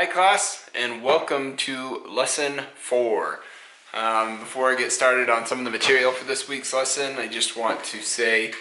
Hi class, and welcome to lesson 4. Before I get started on some of the material for this week's lesson, I just want to say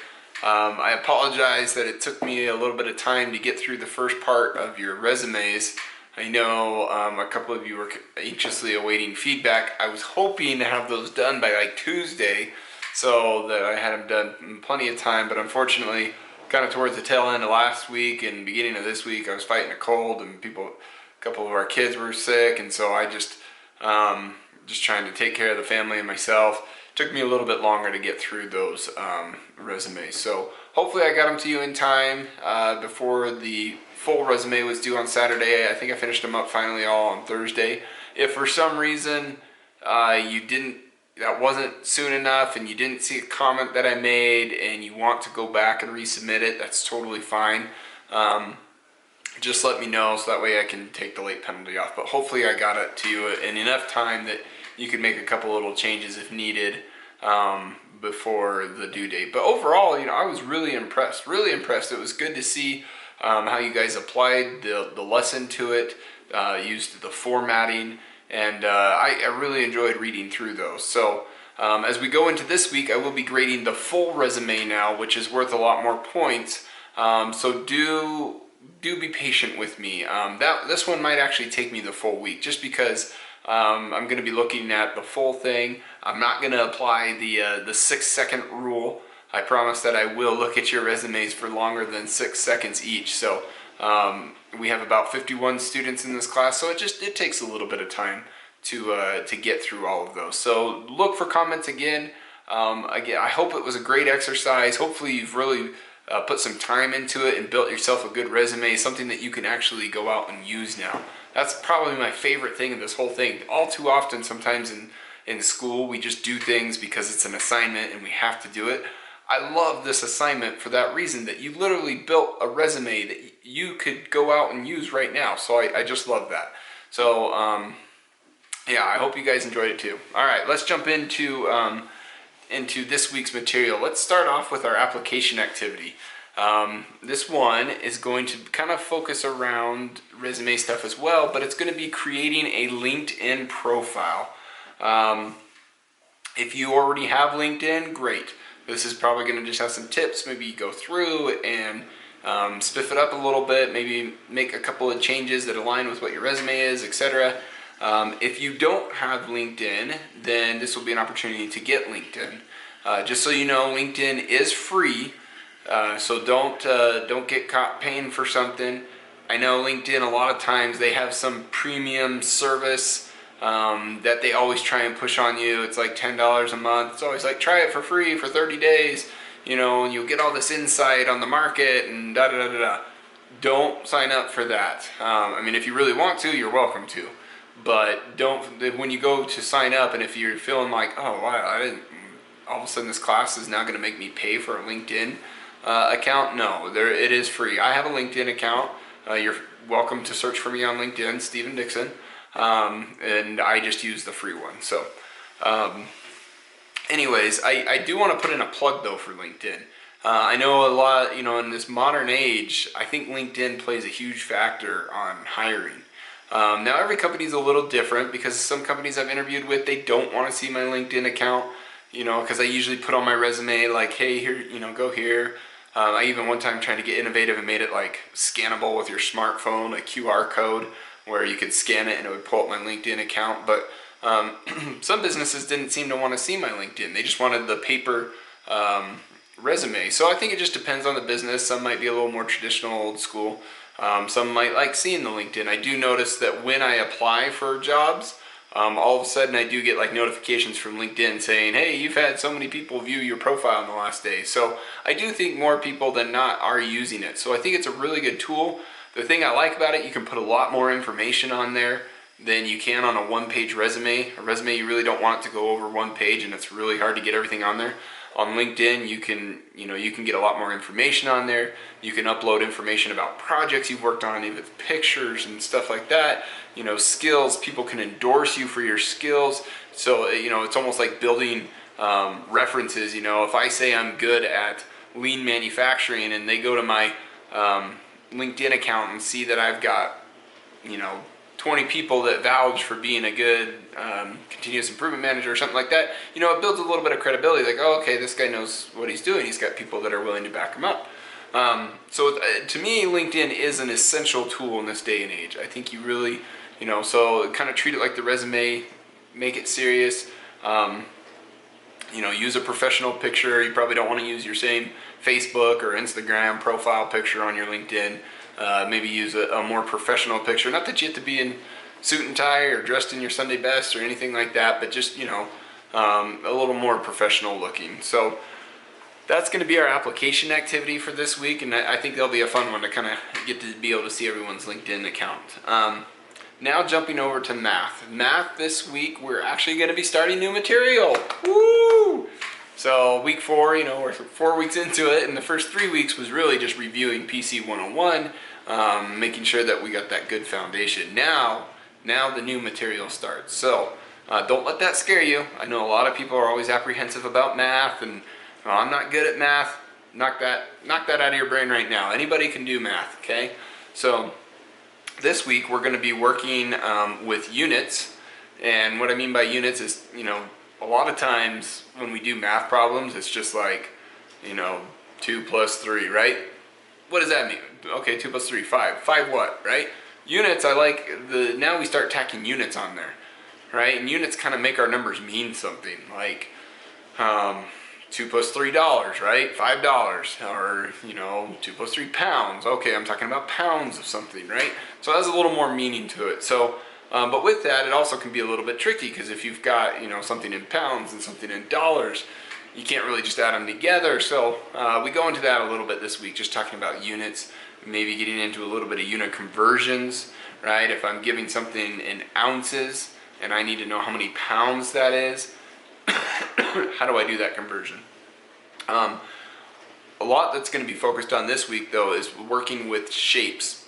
I apologize that it took me a little bit of time to get through the first part of your resumes. I know a couple of you were anxiously awaiting feedback. I was hoping to have those done by like Tuesday so that I had them done in plenty of time, but unfortunately kind of towards the tail end of last week and beginning of this week I was fighting a cold, and a couple of our kids were sick, and so I just trying to take care of the family and myself. It took me a little bit longer to get through those resumes. So hopefully I got them to you in time before the full resume was due on Saturday. I think I finished them up finally all on Thursday. If for some reason that wasn't soon enough and you didn't see a comment that I made and you want to go back and resubmit it, that's totally fine. Just let me know so that way I can take the late penalty off. But hopefully I got it to you in enough time that you could make a couple little changes if needed before the due date. But overall, I was really impressed. Really impressed. It was good to see how you guys applied the lesson to it, used the formatting, and I really enjoyed reading through those. So as we go into this week, I will be grading the full resume now, which is worth a lot more points. So do be patient with me. This one might actually take me the full week, just because I'm going to be looking at the full thing. I'm not going to apply the 6-second rule. I promise that I will look at your resumes for longer than 6 seconds each. So we have about 51 students in this class, so it takes a little bit of time to get through all of those. So look for comments again. I hope it was a great exercise. Hopefully you've really put some time into it and built yourself a good resume, something that you can actually go out and use now. That's probably my favorite thing in this whole thing. All too often, sometimes in school, we just do things because it's an assignment and we have to do it. I love this assignment for that reason, that you literally built a resume that you could go out and use right now. So I just love that. So yeah, I hope you guys enjoyed it too. All right, let's jump into this week's material. Let's start off with our application activity. This one is going to kind of focus around resume stuff as well, but it's going to be creating a LinkedIn profile. If you already have LinkedIn, great. This is probably going to just have some tips. Maybe go through and spiff it up a little bit, maybe make a couple of changes that align with what your resume is, etc. If you don't have LinkedIn, then this will be an opportunity to get LinkedIn. Just so you know, LinkedIn is free, so don't get caught paying for something. I know LinkedIn, a lot of times they have some premium service that they always try and push on you. It's like $10 a month. It's always like, try it for free for 30 days, and you'll get all this insight on the market and da da da da. Don't sign up for that. I mean, if you really want to, you're welcome to. But when you go to sign up, and if you're feeling like, oh wow, all of a sudden this class is now going to make me pay for a LinkedIn account, no, it is free. I have a LinkedIn account. You're welcome to search for me on LinkedIn, Stephen Dixon, and I just use the free one. So anyways, I do want to put in a plug though for LinkedIn. I know a lot, in this modern age, I think LinkedIn plays a huge factor on hiring. Now every company is a little different, because some companies I've interviewed with, they don't want to see my LinkedIn account, because I usually put on my resume like, hey, here, go here. I even one time tried to get innovative and made it like scannable with your smartphone, a QR code where you could scan it and it would pull up my LinkedIn account. But some businesses didn't seem to want to see my LinkedIn. They just wanted the paper resume. So I think it just depends on the business. Some might be a little more traditional, old school. Some might like seeing the LinkedIn. I do notice that when I apply for jobs, all of a sudden I do get like notifications from LinkedIn saying, hey, you've had so many people view your profile in the last day. So I do think more people than not are using it. So I think it's a really good tool. The thing I like about it, you can put a lot more information on there than you can on a one-page resume. A resume, you really don't want it to go over one page, and it's really hard to get everything on there. On LinkedIn, you can get a lot more information on there. You can upload information about projects you've worked on, even pictures and stuff like that. Skills, people can endorse you for your skills. So, it's almost like building references. If I say I'm good at lean manufacturing and they go to my LinkedIn account and see that I've got, 20 people that vouch for being a good continuous improvement manager or something like that, you know, it builds a little bit of credibility. Like, oh, okay, this guy knows what he's doing. He's got people that are willing to back him up. So to me, LinkedIn is an essential tool in this day and age. I think you really, you know, so kind of treat it like the resume, make it serious. You know, use a professional picture. You probably don't want to use your same Facebook or Instagram profile picture on your LinkedIn. Maybe use a more professional picture. Not that you have to be in suit and tie or dressed in your Sunday best or anything like that, but just, you know, a little more professional looking. So that's going to be our application activity for this week, and I think that'll be a fun one to kind of get to be able to see everyone's LinkedIn account. Now jumping over to math. Math this week, we're actually going to be starting new material. Woo! So week 4, you know, we're 4 weeks into it, and the first 3 weeks was really just reviewing PC 101, making sure that we got that good foundation. Now the new material starts. So don't let that scare you. I know a lot of people are always apprehensive about math, and I'm not good at math. Knock that out of your brain right now. Anybody can do math, okay? So this week we're going to be working with units, and what I mean by units is, you know, a lot of times when we do math problems, it's just like, you know, 2 plus 3, right? What does that mean? Okay, 2 plus 3, 5. 5 what, right? Units, I like now we start tacking units on there, right? And units kind of make our numbers mean something, like 2 plus $3, right? $5, or, you know, 2 plus 3 pounds. Okay, I'm talking about pounds of something, right? So that's a little more meaning to it. So, but with that, it also can be a little bit tricky, because if you've got, you know, something in pounds and something in dollars, you can't really just add them together. So we go into that a little bit this week, just talking about units, maybe getting into a little bit of unit conversions, right? If I'm giving something in ounces and I need to know how many pounds that is, how do I do that conversion? A lot that's going to be focused on this week, though, is working with shapes.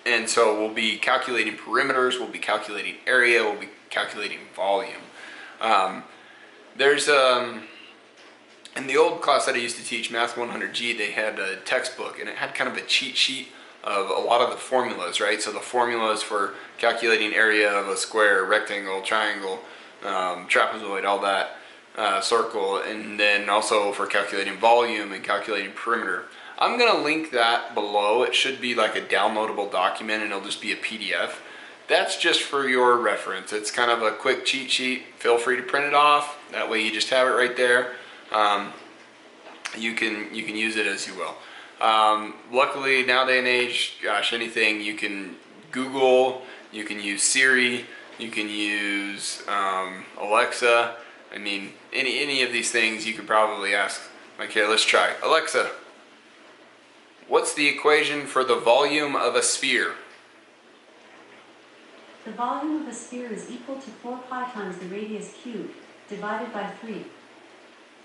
And so we'll be calculating perimeters, we'll be calculating area, we'll be calculating volume. In the old class that I used to teach, Math 100G, they had a textbook, and it had kind of a cheat sheet of a lot of the formulas, right? So the formulas for calculating area of a square, rectangle, triangle, trapezoid, all that, circle, and then also for calculating volume and calculating perimeter. I'm going to link that below. It should be like a downloadable document, and it'll just be a PDF. That's just for your reference. It's kind of a quick cheat sheet. Feel free to print it off. That way you just have it right there. You can use it as you will. Luckily, now day and age, gosh, anything you can Google, you can use Siri, you can use Alexa. I mean, any of these things you could probably ask. Like, here, let's try. Alexa, what's the equation for the volume of a sphere? The volume of a sphere is equal to 4 pi times the radius cubed, divided by 3.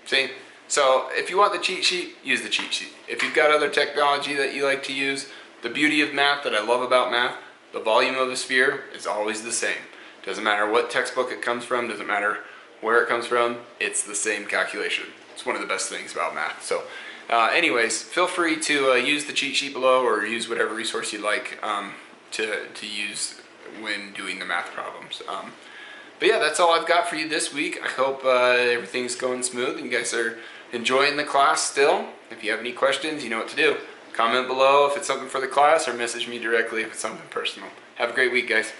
See? So if you want the cheat sheet, use the cheat sheet. If you've got other technology that you like to use, the beauty of math that I love about math, the volume of a sphere is always the same. Doesn't matter what textbook it comes from, doesn't matter where it comes from, it's the same calculation. It's one of the best things about math. So anyways, feel free to use the cheat sheet below, or use whatever resource you'd like to use when doing the math problems. But yeah, that's all I've got for you this week. I hope everything's going smooth and you guys are enjoying the class still. If you have any questions, you know what to do. Comment below if it's something for the class, or message me directly if it's something personal. Have a great week, guys.